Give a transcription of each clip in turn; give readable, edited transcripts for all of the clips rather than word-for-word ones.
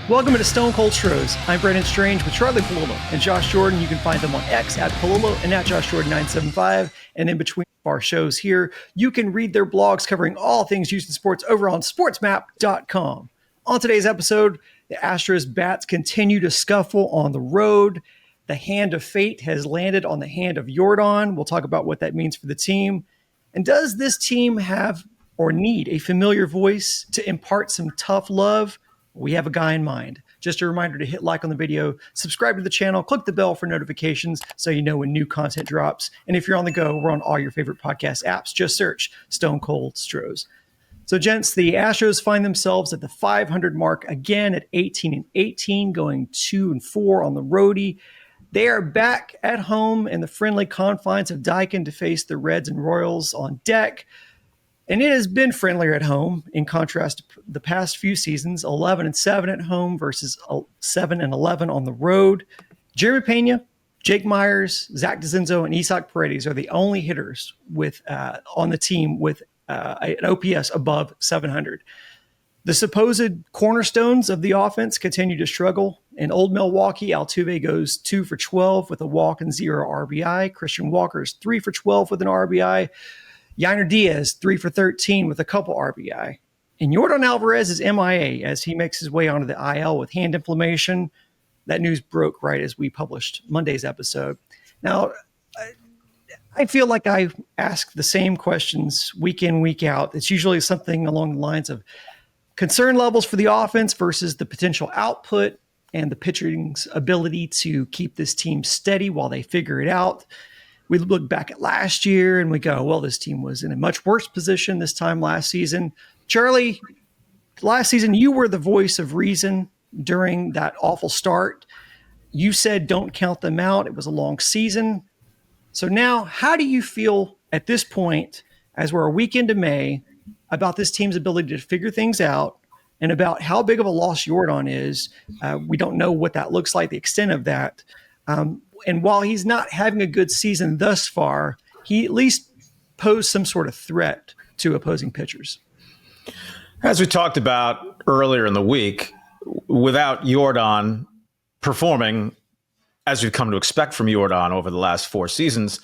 Welcome to Stone Cold Stros. I'm Brandon Strange with Charlie Palolo and Josh Jordan. You can find them on X at Palolo and at Josh Jordan 975. And in between our shows here, you can read their blogs covering all things Houston sports over on sportsmap.com. On today's episode, the Astros bats continue to scuffle on the road. The hand of fate has landed on the hand of Yordan. We'll talk about what that means for the team. And does this team have or need a familiar voice to impart some tough love? We have a guy in mind. Just a reminder to hit like on the video, subscribe to the channel, click the bell for notifications so you know when new content drops. And if you're on the go, we're on all your favorite podcast apps. Just search Stone Cold Stros. So, gents, the Astros find themselves at the 500 mark again at 18-18, going 2-4 on the roadie. They are back at home in the friendly confines of Daikin to face the Reds and Royals on deck. And it has been friendlier at home in contrast to the past few seasons, 11-7 at home versus 7-11 on the road. Jeremy Pena, Jake Myers, Zach DeCenzo, and Isaac Paredes are the only hitters with on the team with an OPS above 700. The supposed cornerstones of the offense continue to struggle. In Old Milwaukee, Altuve goes 2 for 12 with a walk and 0 RBI. Christian Walker is 3 for 12 with an RBI. Yainer Diaz, 3 for 13 with a couple RBI. And Yordan Alvarez is MIA as he makes his way onto the IL with hand inflammation. That news broke right as we published Monday's episode. Now, I feel like I ask the same questions week in, week out. It's usually something along the lines of concern levels for the offense versus the potential output and the pitching's ability to keep this team steady while they figure it out. We look back at last year and we go, well, this team was in a much worse position this time last season. Charlie, last season, you were the voice of reason during that awful start. You said, don't count them out. It was a long season. So now, how do you feel at this point, as we're a week into May, about this team's ability to figure things out and about how big of a loss Yordan is? We don't know what that looks like, the extent of that. And while he's not having a good season thus far, he at least posed some sort of threat to opposing pitchers. As we talked about earlier in the week, without Yordan performing as we've come to expect from Yordan over the last 4 seasons,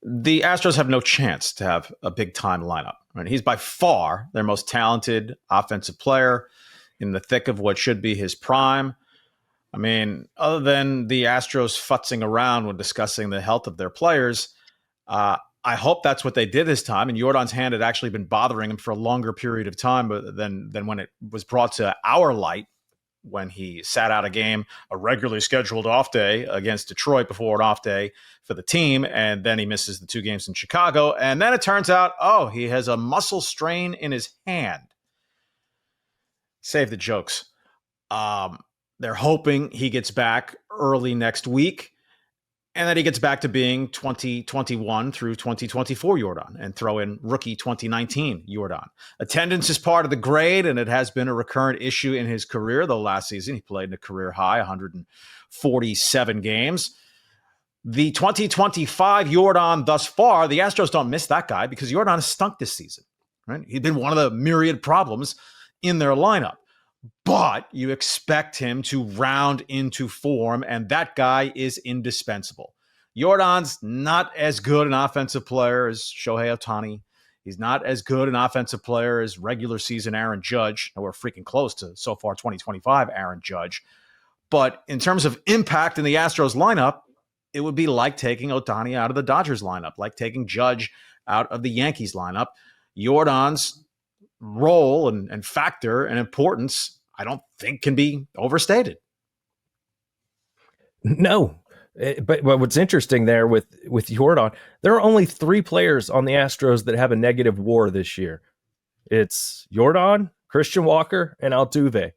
the Astros have no chance to have a big-time lineup. Right? He's by far their most talented offensive player in the thick of what should be his prime. I mean, other than the Astros futzing around when discussing the health of their players, I hope that's what they did this time. And Yordan's hand had actually been bothering him for a longer period of time than when it was brought to our light when he sat out a game, a regularly scheduled off day against Detroit before an off day for the team. And then he misses the 2 games in Chicago. And then it turns out, he has a muscle strain in his hand. Save the jokes. They're hoping he gets back early next week and that he gets back to being 2021 through 2024 Yordan and throw in rookie 2019 Yordan. Attendance is part of the grade, and it has been a recurrent issue in his career, though last season he played in a career high 147 games. The 2025 Yordan thus far, the Astros don't miss that guy because Yordan has stunk this season. Right? He'd been one of the myriad problems in their lineup. But you expect him to round into form, and that guy is indispensable. Yordan's not as good an offensive player as Shohei Ohtani. He's not as good an offensive player as regular season Aaron Judge. And we're freaking close to, so far, 2025 Aaron Judge. But in terms of impact in the Astros lineup, it would be like taking Ohtani out of the Dodgers lineup, like taking Judge out of the Yankees lineup. Yordan's role and factor and importance, I don't think can be overstated. No, but what's interesting there with Yordan, there are only 3 players on the Astros that have a negative WAR this year. It's Yordan, Christian Walker, and Altuve.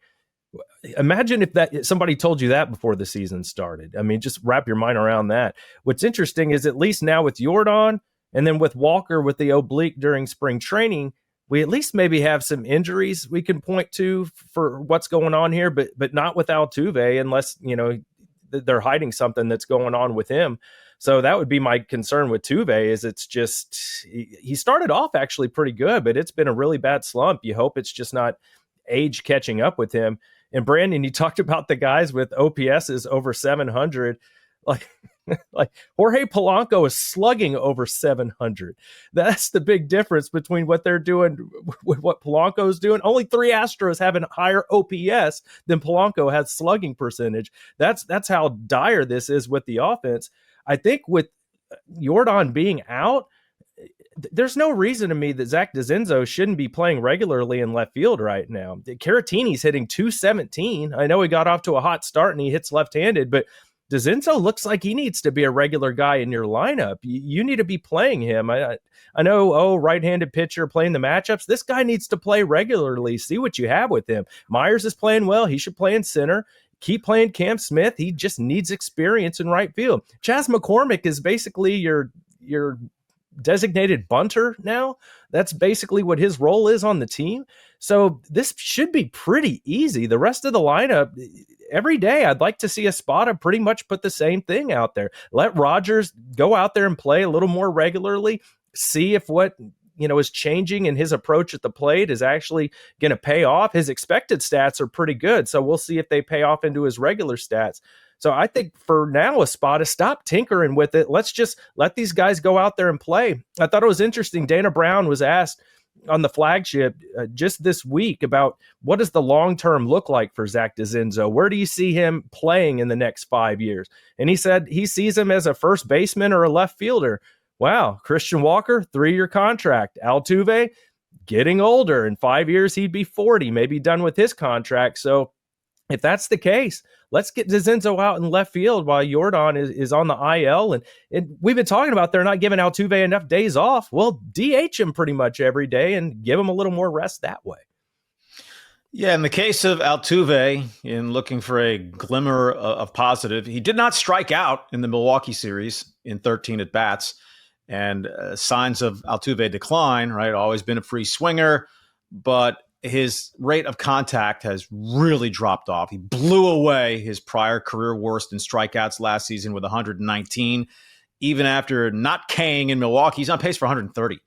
Imagine if somebody told you that before the season started. I mean, just wrap your mind around that. What's interesting is at least now with Yordan and then with Walker with the oblique during spring training, we at least maybe have some injuries we can point to for what's going on here, but not with Altuve unless, they're hiding something that's going on with him. So that would be my concern with Tuve is it's just, he started off actually pretty good, but it's been a really bad slump. You hope it's just not age catching up with him. And Brandon, you talked about the guys with OPSs over 700. Like, like Jorge Polanco is slugging over 700. That's the big difference between what they're doing with what Polanco's doing. Only 3 Astros have a higher OPS than Polanco has slugging percentage. That's how dire this is with the offense. I think with Yordan being out, there's no reason to me that Zach DeZenzo shouldn't be playing regularly in left field right now. Caratini's hitting 217. I know he got off to a hot start and he hits left-handed, but DeZenzo looks like he needs to be a regular guy in your lineup. You need to be playing him. I know, right-handed pitcher playing the matchups. This guy needs to play regularly. See what you have with him. Myers is playing well. He should play in center. Keep playing Cam Smith. He just needs experience in right field. Chas McCormick is basically your designated bunter now. That's basically what his role is on the team. So this should be pretty easy. The rest of the lineup, every day I'd like to see Espada pretty much put the same thing out there. Let Rogers go out there and play a little more regularly, see if what is changing in his approach at the plate is actually going to pay off. His expected stats are pretty good, so we'll see if they pay off into his regular stats. So I think for now, Espada, stop tinkering with it. Let's just let these guys go out there and play. I thought it was interesting. Dana Brown was asked on the flagship just this week about what does the long-term look like for Zach DeZenzo? Where do you see him playing in the next 5 years? And he said he sees him as a first baseman or a left fielder. Wow. Christian Walker, 3-year contract. Altuve, getting older. In 5 years, he'd be 40, maybe done with his contract. So if that's the case, let's get DeZenzo out in left field while Yordan is on the IL. And we've been talking about they're not giving Altuve enough days off. Well, DH him pretty much every day and give him a little more rest that way. Yeah, in the case of Altuve, in looking for a glimmer of positive, he did not strike out in the Milwaukee series in 13 at-bats. And signs of Altuve decline, right? Always been a free swinger, but his rate of contact has really dropped off. He blew away his prior career worst in strikeouts last season with 119. Even after not K'ing in Milwaukee, he's on pace for 130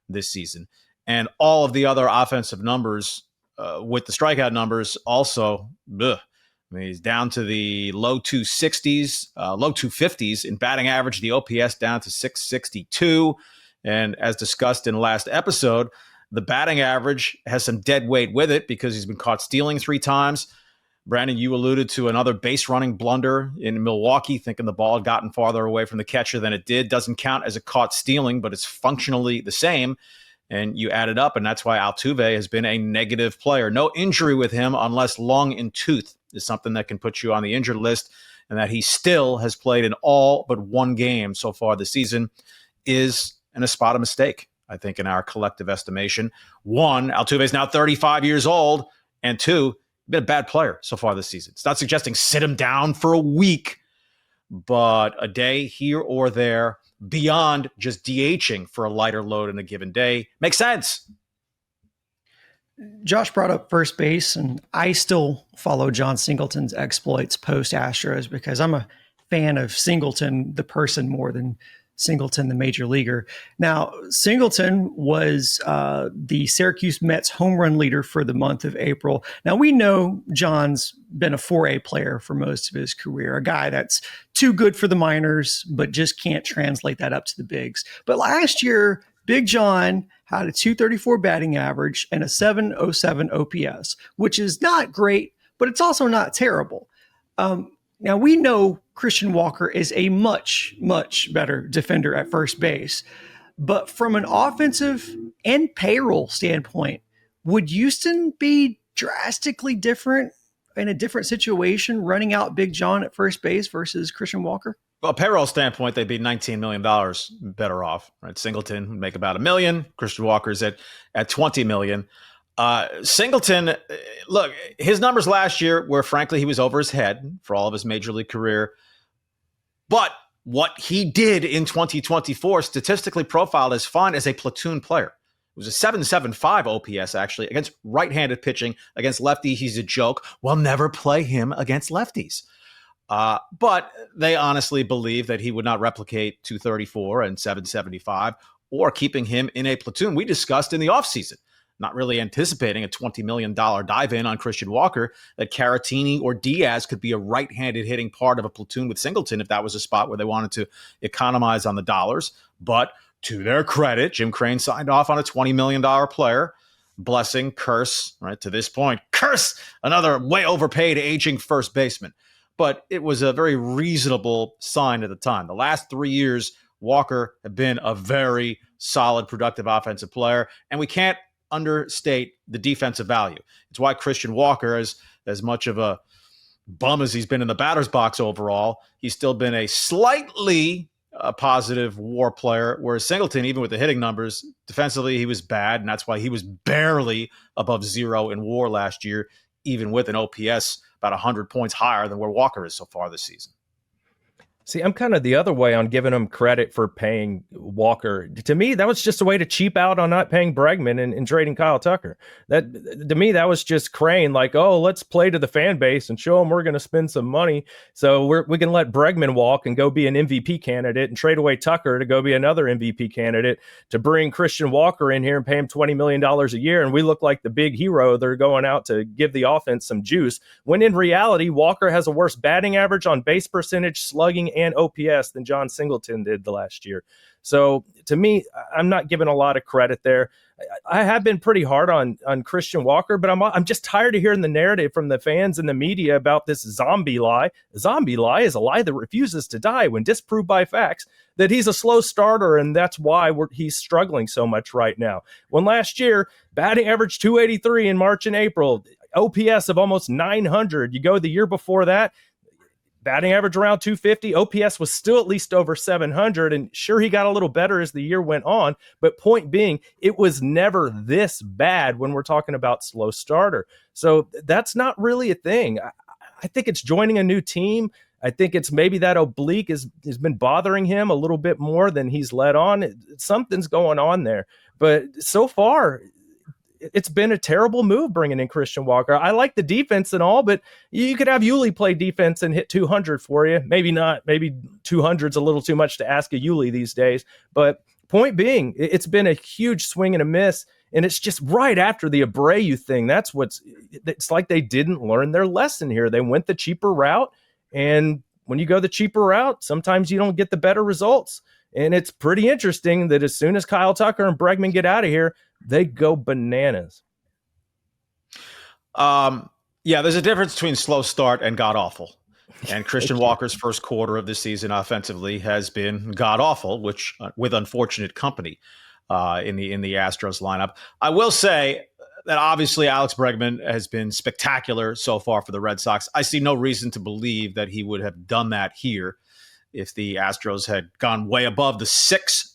this season. And all of the other offensive numbers with the strikeout numbers also, I mean, he's down to the low 260s, low 250s in batting average, the OPS down to 662. And as discussed in the last episode, the batting average has some dead weight with it because he's been caught stealing 3 times. Brandon, you alluded to another base running blunder in Milwaukee, thinking the ball had gotten farther away from the catcher than it did. Doesn't count as a caught stealing, but it's functionally the same. And you add it up, and that's why Altuve has been a negative player. No injury with him unless lung in tooth is something that can put you on the injured list, and that he still has played in all but 1 game so far this season is an Espada mistake, I think, in our collective estimation. 1, Altuve is now 35 years old, and 2, been a bad player so far this season. It's not suggesting sit him down for a week, but a day here or there beyond just DHing for a lighter load in a given day makes sense. Josh brought up first base, and I still follow John Singleton's exploits post Astros because I'm a fan of Singleton, the person, more than Singleton, the major leaguer. Now, Singleton was the Syracuse Mets home run leader for the month of April. Now, we know John's been a 4A player for most of his career, a guy that's too good for the minors, but just can't translate that up to the bigs. But last year, Big John had a 234 batting average and a 707 OPS, which is not great, but it's also not terrible. Now, we know Christian Walker is a much, much better defender at first base. But from an offensive and payroll standpoint, would Houston be drastically different in a different situation running out Big John at first base versus Christian Walker? Well, payroll standpoint, they'd be $19 million better off, right? Singleton would make about $1 million. Christian Walker's at $20 million. Singleton, look, his numbers last year were, frankly, he was over his head for all of his major league career. But what he did in 2024, statistically profiled as fine as a platoon player. It was a 775 OPS, actually, against right-handed pitching. Against lefty, he's a joke. We'll never play him against lefties. But they honestly believe that he would not replicate 234 and 775 or keeping him in a platoon. We discussed in the offseason not really anticipating a $20 million dive in on Christian Walker, that Caratini or Diaz could be a right-handed hitting part of a platoon with Singleton if that was a spot where they wanted to economize on the dollars. But to their credit, Jim Crane signed off on a $20 million player. Blessing, curse, right to this point, curse another way overpaid aging first baseman. But it was a very reasonable sign at the time. The last 3 years, Walker had been a very solid, productive offensive player, and we can't understate the defensive value. It's why Christian Walker, as much of a bum as he's been in the batter's box overall, he's still been a slightly positive WAR player, whereas Singleton, even with the hitting numbers, defensively he was bad, and that's why he was barely above 0 in WAR last year, even with an OPS about 100 points higher than where Walker is so far this season. See, I'm kind of the other way on giving him credit for paying Walker. To me, that was just a way to cheap out on not paying Bregman and trading Kyle Tucker. That, to me, that was just Crane like, oh, let's play to the fan base and show them we're going to spend some money. So we can let Bregman walk and go be an MVP candidate and trade away Tucker to go be another MVP candidate to bring Christian Walker in here and pay him $20 million a year. And we look like the big hero. They're going out to give the offense some juice. When in reality, Walker has a worse batting average on base percentage, slugging, and OPS than John Singleton did the last year. So to me, I'm not giving a lot of credit there. I have been pretty hard on Christian Walker, but I'm just tired of hearing the narrative from the fans and the media about this zombie lie. A zombie lie is a lie that refuses to die when disproved by facts, that he's a slow starter, and that's why he's struggling so much right now. When last year, batting average 283 in March and April, OPS of almost 900. You go the year before that, batting average around 250, OPS was still at least over 700, and sure, he got a little better as the year went on, but point being, it was never this bad when we're talking about slow starter. So that's not really a thing. I think it's joining a new team. I think it's maybe that oblique has been bothering him a little bit more than he's let on. Something's going on there, but so far, it's been a terrible move bringing in Christian Walker. I like the defense and all, but you could have Yuli play defense and hit 200 for you. Maybe not. Maybe 200's a little too much to ask a Yuli these days. But point being, it's been a huge swing and a miss, and it's just right after the Abreu thing. It's like they didn't learn their lesson here. They went the cheaper route, and when you go the cheaper route, sometimes you don't get the better results. And it's pretty interesting that as soon as Kyle Tucker and Bregman get out of here, they go bananas. Yeah, there's a difference between slow start and god awful. And Christian Walker's first quarter of this season offensively has been god awful, which with unfortunate company in the Astros lineup. I will say that obviously Alex Bregman has been spectacular so far for the Red Sox. I see no reason to believe that he would have done that here if the Astros had gone way above the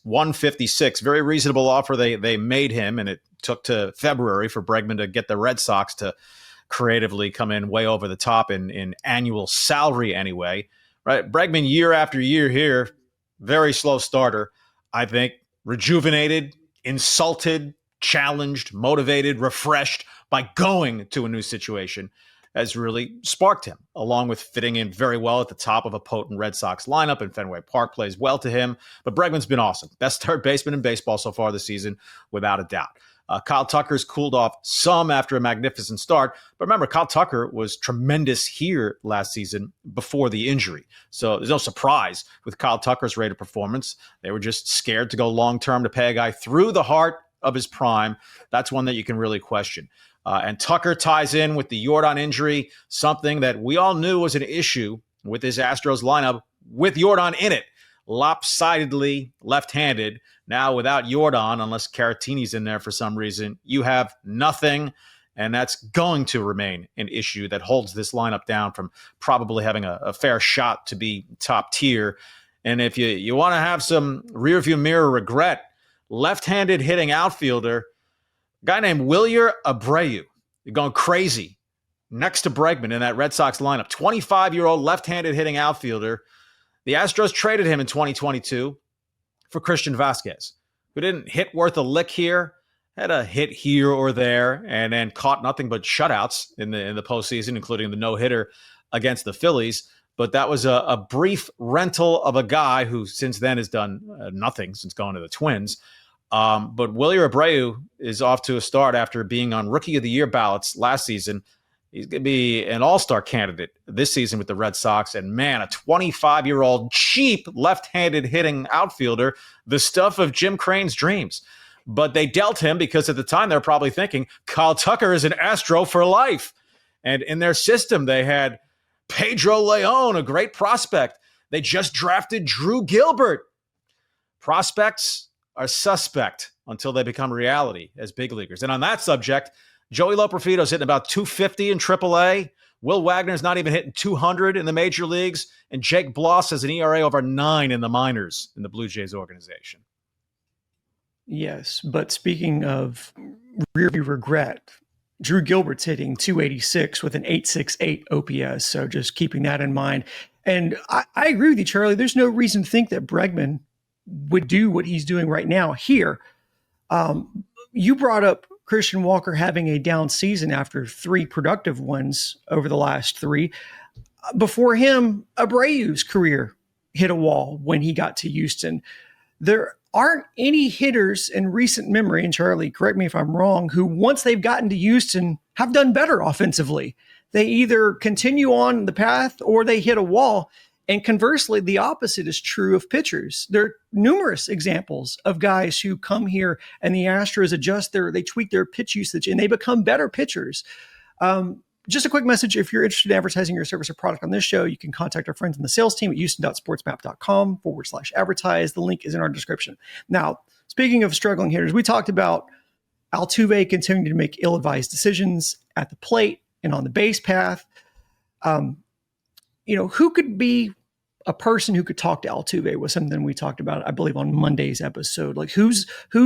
156, very reasonable offer they made him, and it took to February for Bregman to get the Red Sox to creatively come in way over the top in annual salary anyway. Right, Bregman year after year here, very slow starter. I think rejuvenated, insulted, challenged, motivated, refreshed by going to a new situation has really sparked him, along with fitting in very well at the top of a potent Red Sox lineup, and Fenway Park plays well to him. But Bregman's been awesome. Best third baseman in baseball so far this season, without a doubt. Kyle Tucker's cooled off some after a magnificent start. But remember, Kyle Tucker was tremendous here last season before the injury. So there's no surprise with Kyle Tucker's rate of performance. They were just scared to go long-term to pay a guy through the heart of his prime. That's one that you can really question. And Tucker ties in with the Yordan injury, something that we all knew was an issue with this Astros lineup with Yordan in it. Lopsidedly left-handed. Now without Yordan, unless Caratini's in there for some reason, you have nothing. And that's going to remain an issue that holds this lineup down from probably having a fair shot to be top tier. And if you want to have some rearview mirror regret, left-handed hitting outfielder, a guy named Wilyer Abreu, you're going crazy next to Bregman in that Red Sox lineup. 25-year-old left-handed hitting outfielder. The Astros traded him in 2022 for Christian Vasquez, who didn't hit worth a lick here, had a hit here or there, and then caught nothing but shutouts in the postseason, including the no-hitter against the Phillies. But that was a brief rental of a guy who since then has done nothing since going to the Twins. But Willie Abreu is off to a start after being on Rookie of the Year ballots last season. He's going to be an all-star candidate this season with the Red Sox. And man, a 25-year-old cheap left-handed hitting outfielder, the stuff of Jim Crane's dreams. But they dealt him because at the time they're probably thinking Kyle Tucker is an Astro for life. And in their system, they had Pedro Leon, a great prospect. They just drafted Drew Gilbert. Prospects are suspect until they become reality as big leaguers. And on that subject, Joey Loperfito's hitting about 250 in AAA. Will Wagner's not even hitting 200 in the major leagues. And Jake Bloss has an ERA over 9 in the minors in the Blue Jays organization. Yes, but speaking of rearview regret, Drew Gilbert's hitting 286 with an 868 OPS. So just keeping that in mind. And I agree with you, Charlie. There's no reason to think that Bregman would do what he's doing right now here. You brought up Christian Walker having a down season after 3 productive ones over the last 3. Before him, Abreu's career hit a wall when he got to Houston. There aren't any hitters in recent memory, and Charlie, correct me if I'm wrong, who once they've gotten to Houston have done better offensively. They either continue on the path or they hit a wall. And conversely, the opposite is true of pitchers. There are numerous examples of guys who come here and the Astros they tweak their pitch usage and they become better pitchers. Just a quick message. If you're interested in advertising your service or product on this show, you can contact our friends in the sales team at houston.sportsmap.com/advertise. The link is in our description. Now, speaking of struggling hitters, we talked about Altuve continuing to make ill-advised decisions at the plate and on the base path. Who could be a person who could talk to Altuve was something we talked about, I believe, on Monday's episode. Like who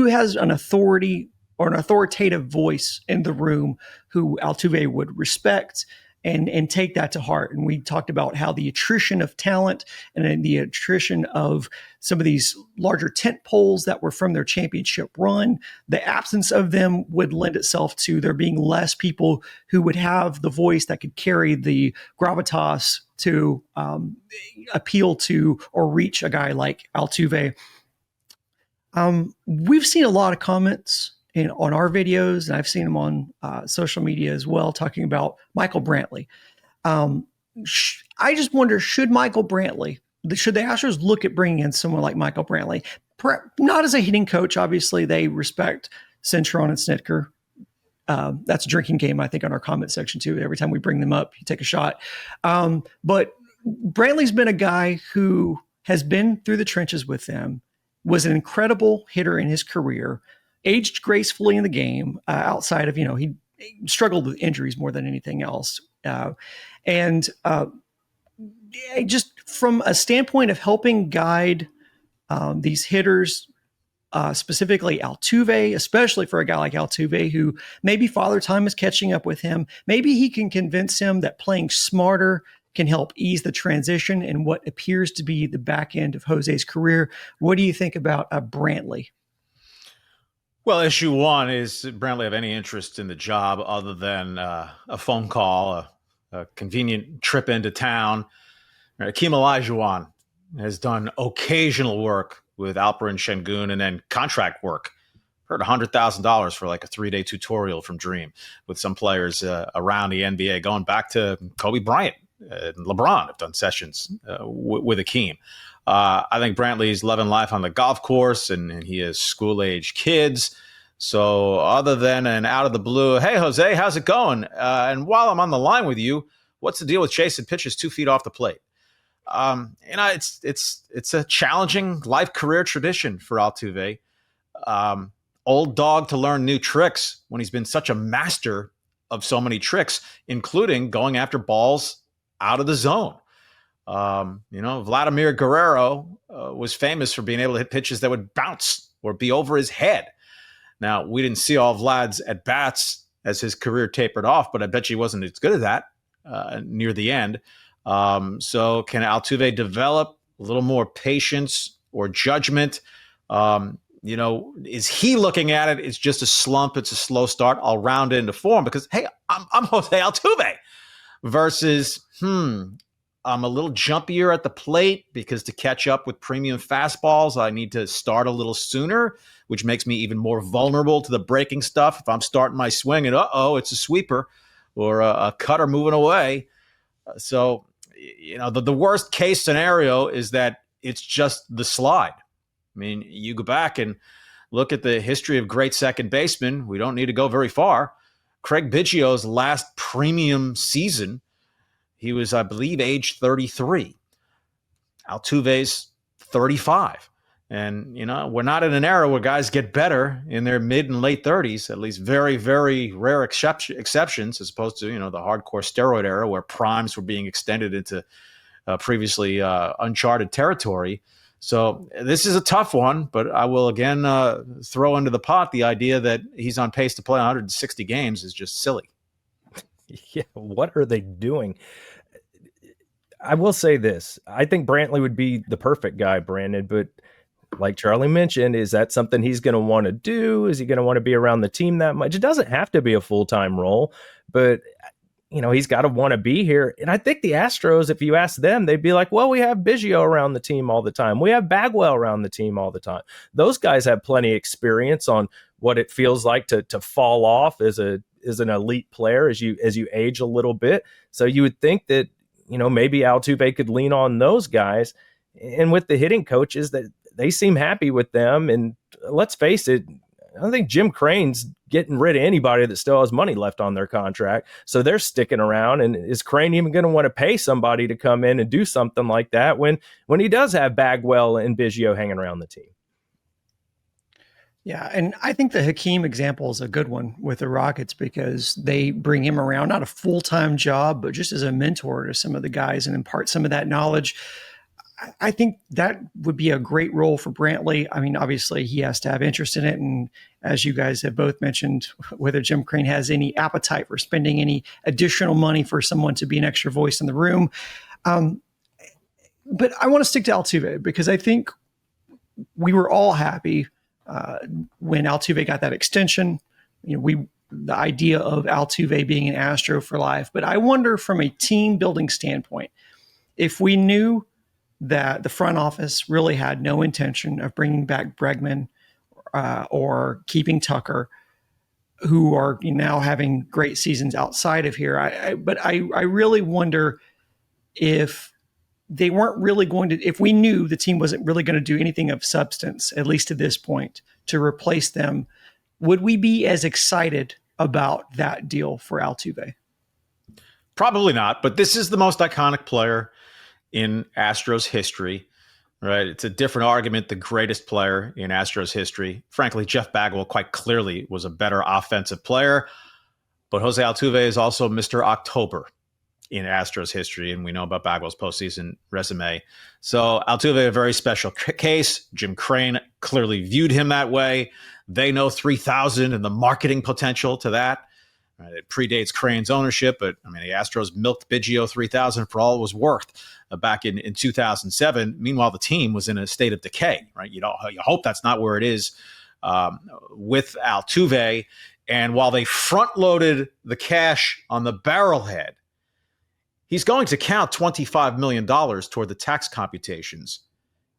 has an authority or an authoritative voice in the room who Altuve would respect and take that to heart. And we talked about how the attrition of talent and the attrition of some of these larger tent poles that were from their championship run, the absence of them would lend itself to there being less people who would have the voice that could carry the gravitas to appeal to or reach a guy like Altuve. We've seen a lot of comments on our videos, and I've seen them on social media as well, talking about Michael Brantley. I just wonder, should the Astros look at bringing in someone like Michael Brantley? Not as a hitting coach, obviously they respect Cintron and Snitker. That's a drinking game, I think, on our comment section too. Every time we bring them up, you take a shot. But Brantley's been a guy who has been through the trenches with them, was an incredible hitter in his career, aged gracefully in the game, outside of, he struggled with injuries more than anything else. Just from a standpoint of helping guide these hitters, specifically Altuve, especially for a guy like Altuve, who maybe Father Time is catching up with him. Maybe he can convince him that playing smarter can help ease the transition in what appears to be the back end of Jose's career. What do you think about Brantley? Well, issue one is Brantley have any interest in the job other than a phone call, a convenient trip into town. Akeem Olajuwon has done occasional work with Alperin Şengün and then contract work. Heard $100,000 for like a 3-day tutorial from Dream with some players around the NBA, going back to Kobe Bryant and LeBron have done sessions with Akeem. I think Brantley's loving life on the golf course, and he has school-age kids. So other than an out of the blue, hey, Jose, how's it going? And while I'm on the line with you, what's the deal with chasing pitches 2 feet off the plate? It's a challenging life career tradition for Altuve. Old dog to learn new tricks when he's been such a master of so many tricks, including going after balls out of the zone. Vladimir Guerrero was famous for being able to hit pitches that would bounce or be over his head. Now, we didn't see all Vlad's at-bats as his career tapered off, but I bet you he wasn't as good at that near the end. So can Altuve develop a little more patience or judgment? Is he looking at it? It's just a slump. It's a slow start. I'll round it into form because, hey, I'm Jose Altuve versus, I'm a little jumpier at the plate because to catch up with premium fastballs, I need to start a little sooner, which makes me even more vulnerable to the breaking stuff. If I'm starting my swing and it's a sweeper or a cutter moving away. So, the worst case scenario is that it's just the slide. I mean, you go back and look at the history of great second basemen. We don't need to go very far. Craig Biggio's last premium season, he was, I believe, age 33. Altuve's 35. And, we're not in an era where guys get better in their mid and late 30s, at least very, very rare exceptions, as opposed to, the hardcore steroid era where primes were being extended into previously uncharted territory. So this is a tough one, but I will again throw into the pot the idea that he's on pace to play 160 games is just silly. Yeah, what are they doing? I will say this. I think Brantley would be the perfect guy, Brandon, but like Charlie mentioned, is that something he's going to want to do? Is he going to want to be around the team that much? It doesn't have to be a full-time role, but he's got to want to be here. And I think the Astros, if you ask them, they'd be like, well, we have Biggio around the team all the time. We have Bagwell around the team all the time. Those guys have plenty of experience on what it feels like to fall off as an elite player as you age a little bit. So you would think that, maybe Altuve could lean on those guys. And with the hitting coaches, that they seem happy with them. And let's face it, I don't think Jim Crane's getting rid of anybody that still has money left on their contract. So they're sticking around. And is Crane even going to want to pay somebody to come in and do something like that when he does have Bagwell and Biggio hanging around the team? Yeah, and I think the Hakeem example is a good one with the Rockets because they bring him around, not a full-time job, but just as a mentor to some of the guys and impart some of that knowledge. I think that would be a great role for Brantley. I mean, obviously he has to have interest in it. And as you guys have both mentioned, whether Jim Crane has any appetite for spending any additional money for someone to be an extra voice in the room. But I want to stick to Altuve because I think we were all happy when Altuve got that extension. The idea of Altuve being an Astro for life. But I wonder from a team building standpoint, if we knew that the front office really had no intention of bringing back Bregman or keeping Tucker, who are now having great seasons outside of here. But I really wonder if they weren't really going to, if we knew the team wasn't really going to do anything of substance, at least to this point, to replace them, would we be as excited about that deal for Altuve? Probably not, but this is the most iconic player in Astros history, right? It's a different argument, the greatest player in Astros history. Frankly, Jeff Bagwell quite clearly was a better offensive player, but Jose Altuve is also Mr. October in Astros history, and we know about Bagwell's postseason resume. So Altuve, a very special case. Jim Crane clearly viewed him that way. They know 3,000 and the marketing potential to that. Right, it predates Crane's ownership, but I mean, the Astros milked Biggio 3,000 for all it was worth back in 2007. Meanwhile, the team was in a state of decay, right? You hope that's not where it is with Altuve. And while they front-loaded the cash on the barrelhead, he's going to count $25 million toward the tax computations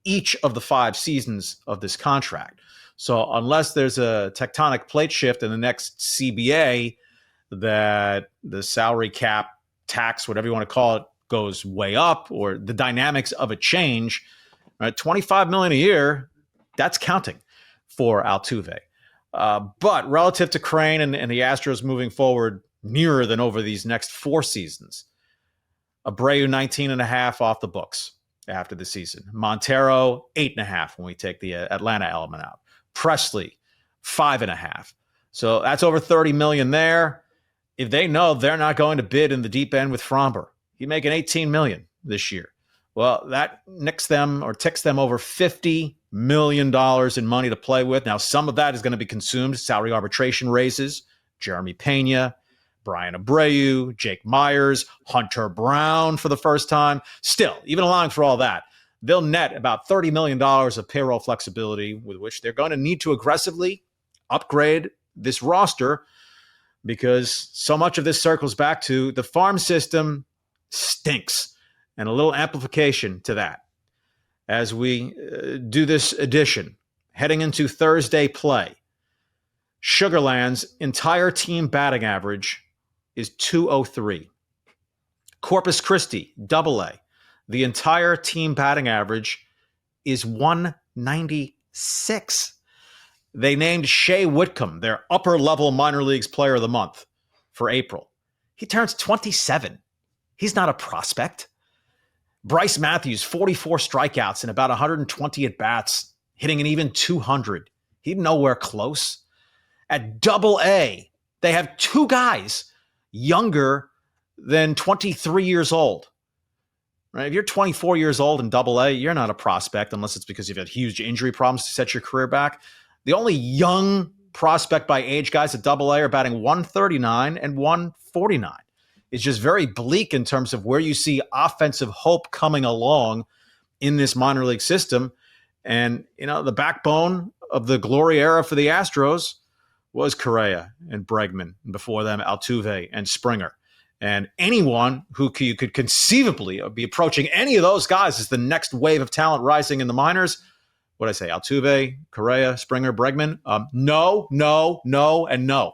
each of the 5 seasons of this contract. So unless there's a tectonic plate shift in the next CBA, that the salary cap, tax, whatever you want to call it, goes way up, or the dynamics of a change, right? $25 million a year, that's counting for Altuve. But relative to Crane and the Astros moving forward nearer than over these next 4 seasons, Abreu 19.5 off the books after the season. Montero 8.5 when we take the Atlanta element out. Presley 5.5. So that's over $30 million there. If they know they're not going to bid in the deep end with Fromber, he's making $18 million this year. Well, that ticks them over $50 million in money to play with. Now, some of that is going to be consumed. Salary arbitration raises, Jeremy Pena, Brian Abreu, Jake Myers, Hunter Brown for the first time. Still, even allowing for all that, they'll net about $30 million of payroll flexibility with which they're going to need to aggressively upgrade this roster, because so much of this circles back to the farm system stinks. and a little amplification to that as we do this edition, heading into Thursday play. Sugarland's entire team batting average is 203. Corpus Christi, AA, the entire team batting average is 196. They named Shea Whitcomb their upper-level minor leagues player of the month for April. He turns 27. He's not a prospect. Bryce Matthews, 44 strikeouts and about 120 at-bats, hitting an even 200. He's nowhere close. At AA, they have two guys younger than 23 years old. Right? If you're 24 years old in AA, you're not a prospect unless it's because you've had huge injury problems to set your career back. The only young prospect by age guys at AA are batting 139 and 149. It's just very bleak in terms of where you see offensive hope coming along in this minor league system. And, the backbone of the glory era for the Astros was Correa and Bregman, and before them, Altuve and Springer. And anyone who you could conceivably be approaching any of those guys is the next wave of talent rising in the minors. What did I say? Altuve, Correa, Springer, Bregman? No, and no.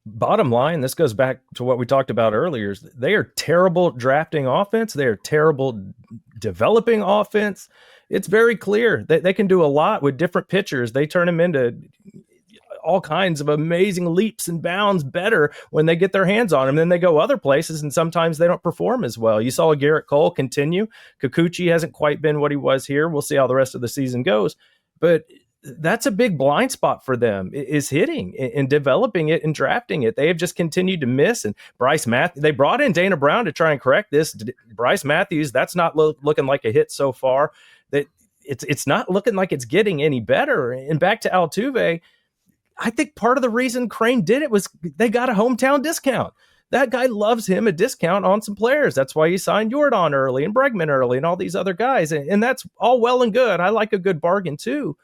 Bottom line, this goes back to what we talked about earlier. They are terrible drafting offense. They are terrible developing offense. It's very clear that they can do a lot with different pitchers. They turn them into all kinds of amazing leaps and bounds better when they get their hands on them. Then they go other places, and sometimes they don't perform as well. You saw Garrett Cole continue. Kikuchi hasn't quite been what he was here. We'll see how the rest of the season goes. But that's a big blind spot for them, is hitting and developing it and drafting it. They have just continued to miss. And Bryce Matthews, they brought in Dana Brown to try and correct this. Bryce Matthews, that's not looking like a hit so far. That it's not looking like it's getting any better. And back to Altuve, I think part of the reason Crane did it was they got a hometown discount. That guy loves him a discount on some players. That's why he signed Jordan early and Bregman early and all these other guys. And that's all well and good. I like a good bargain too.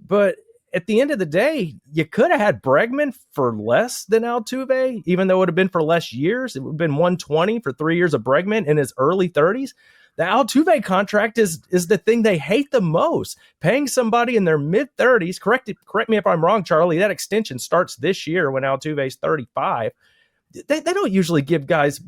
But at the end of the day, you could have had Bregman for less than Altuve, even though it would have been for less years. It would have been 120 for 3 years of Bregman in his early 30s. The Altuve contract is the thing they hate the most. Paying somebody in their mid-30s, correct me if I'm wrong, Charlie, that extension starts this year when Altuve's 35. They don't usually give guys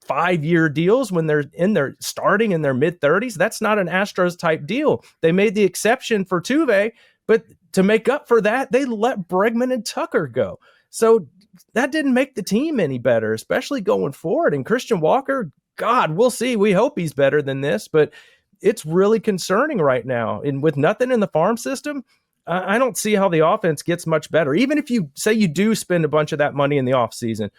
5-year deals when they're starting in their mid-30s. That's not an Astros type deal. They made the exception for Tuve, but to make up for that, they let Bregman and Tucker go. So that didn't make the team any better, especially going forward. And Christian Walker, God, we'll see. We hope he's better than this, but it's really concerning right now. And with nothing in the farm system, I don't see how the offense gets much better. Even if you say you do spend a bunch of that money in the offseason,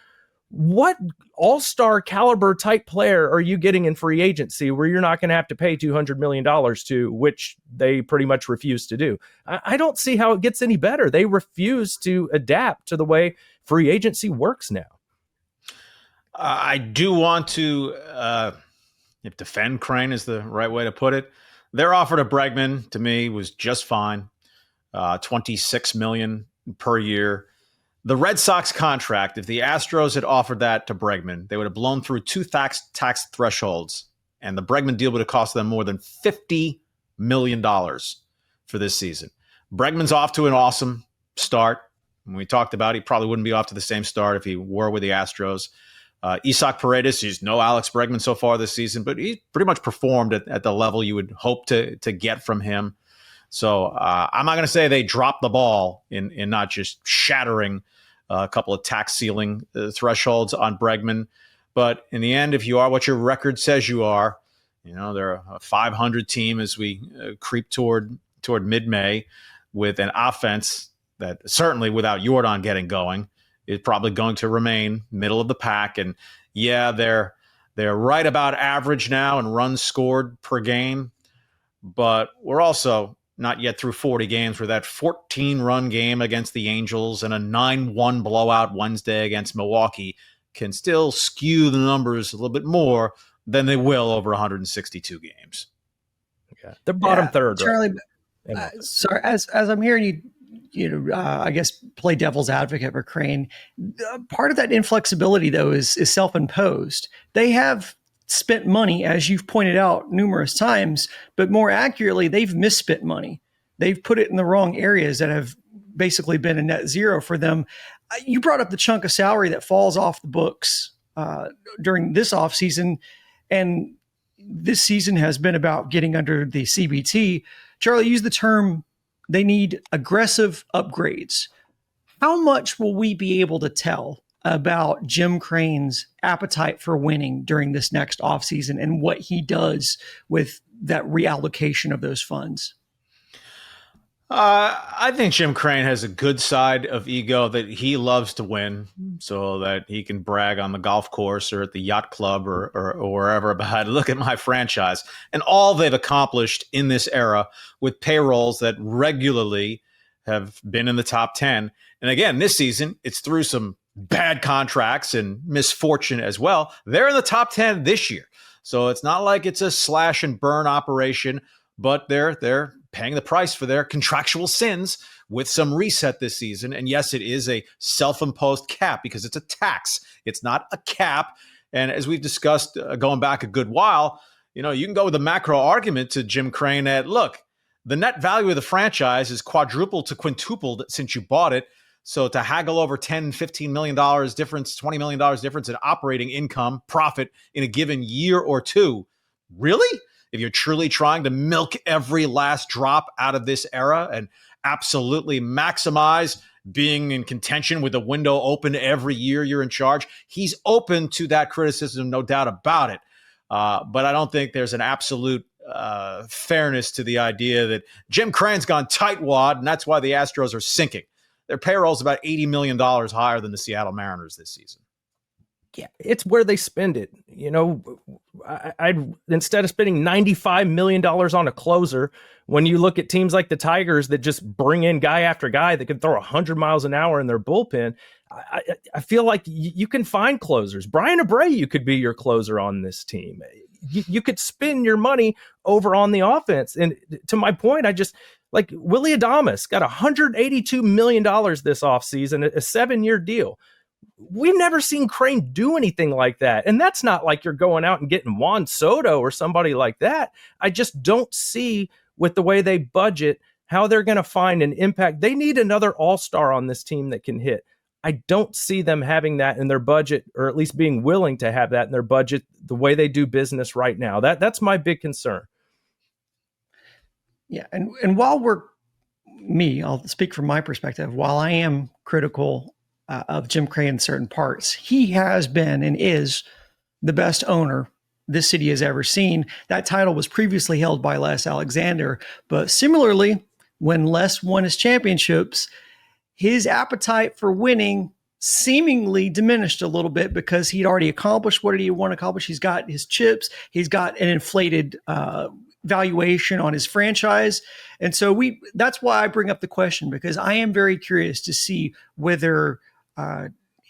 what all-star caliber type player are you getting in free agency where you're not going to have to pay $200 million to, which they pretty much refuse to do? I don't see how it gets any better. They refuse to adapt to the way free agency works now. I do want to, if defend Crane is the right way to put it, their offer to Bregman, to me, was just fine. $26 million per year. The Red Sox contract, if the Astros had offered that to Bregman, they would have blown through two tax thresholds, and the Bregman deal would have cost them more than $50 million for this season. Bregman's off to an awesome start. When we talked about it, he probably wouldn't be off to the same start if he were with the Astros. Isaac Paredes, he's no Alex Bregman so far this season, but he pretty much performed at the level you would hope to get from him. So I'm not going to say they dropped the ball in not just shattering a couple of tax ceiling thresholds on Bregman. But in the end, if you are what your record says you are, they're a 500 team as we creep toward mid-May with an offense that certainly without Jordan getting going is probably going to remain middle of the pack. And yeah, they're right about average now in runs scored per game. But we're also not yet through 40 games where that 14-run game against the Angels and a 9-1 blowout Wednesday against Milwaukee can still skew the numbers a little bit more than they will over 162 games. Yeah, the bottom third. Charlie, right? Sorry, as I'm hearing you, I guess play devil's advocate for Crane. Part of that inflexibility, though, is self-imposed. They have spent money, as you've pointed out numerous times, but more accurately, they've misspent money. They've put it in the wrong areas that have basically been a net zero for them. You brought up the chunk of salary that falls off the books during this offseason, and this season has been about getting under the CBT. Charlie used the term, they need aggressive upgrades. How much will we be able to tell about Jim Crane's appetite for winning during this next offseason and what he does with that reallocation of those funds? I think Jim Crane has a good side of ego that he loves to win so that he can brag on the golf course or at the yacht club or wherever about, look at my franchise and all they've accomplished in this era with payrolls that regularly have been in the top 10. And again, this season, it's through some bad contracts and misfortune as well. They're in the top 10 this year. So it's not like it's a slash and burn operation, but they're paying the price for their contractual sins with some reset this season. And yes, it is a self-imposed cap because it's a tax. It's not a cap. And as we've discussed going back a good while, you can go with the macro argument to Jim Crane that, look, the net value of the franchise is quadrupled to quintupled since you bought it. So to haggle over $10, $15 million difference, $20 million difference in operating income, profit in a given year or two, really? If you're truly trying to milk every last drop out of this era and absolutely maximize being in contention with the window open every year you're in charge, he's open to that criticism, no doubt about it. But I don't think there's an absolute fairness to the idea that Jim Crane's gone tightwad, and that's why the Astros are sinking. Their payroll is about $80 million higher than the Seattle Mariners this season. Yeah, it's where they spend it. I'd instead of spending $95 million on a closer, when you look at teams like the Tigers that just bring in guy after guy that can throw 100 miles an hour in their bullpen, I feel like you can find closers. Brian Abreu could be your closer on this team. You could spend your money over on the offense. And to my point, I just like Willy Adames got $182 million this offseason, a 7-year deal. We've never seen Crane do anything like that. And that's not like you're going out and getting Juan Soto or somebody like that. I just don't see with the way they budget how they're going to find an impact. They need another all-star on this team that can hit. I don't see them having that in their budget, or at least being willing to have that in their budget the way they do business right now. That's my big concern. Yeah. And while I'll speak from my perspective, while I am critical of Jim Crane in certain parts, he has been and is the best owner this city has ever seen. That title was previously held by Les Alexander, but similarly, when Les won his championships, his appetite for winning seemingly diminished a little bit because he'd already accomplished what he wanted to accomplish. He's got his chips. He's got an inflated valuation on his franchise. And so that's why I bring up the question, because I am very curious to see whether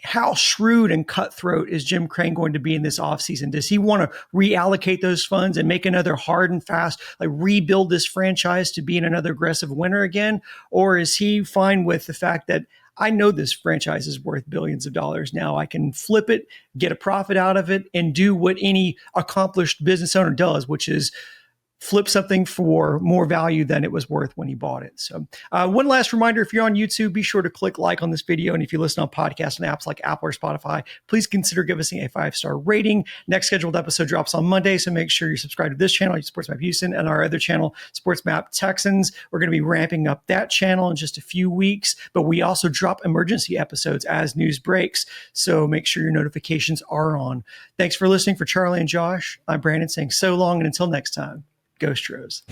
how shrewd and cutthroat is Jim Crane going to be in this offseason? Does he want to reallocate those funds and make another hard and fast, like rebuild this franchise to being another aggressive winner again? Or is he fine with the fact that I know this franchise is worth billions of dollars now. I can flip it, get a profit out of it, and do what any accomplished business owner does, which is flip something for more value than it was worth when he bought it. So one last reminder, if you're on YouTube, be sure to click like on this video. And if you listen on podcasts and apps like Apple or Spotify, please consider giving us a 5-star rating. Next scheduled episode drops on Monday, so make sure you subscribe to this channel, SportsMap Houston, and our other channel, SportsMap Texans. We're going to be ramping up that channel in just a few weeks, but we also drop emergency episodes as news breaks, so make sure your notifications are on. Thanks for listening. For Charlie and Josh, I'm Brandon saying so long, and until next time, go Stros.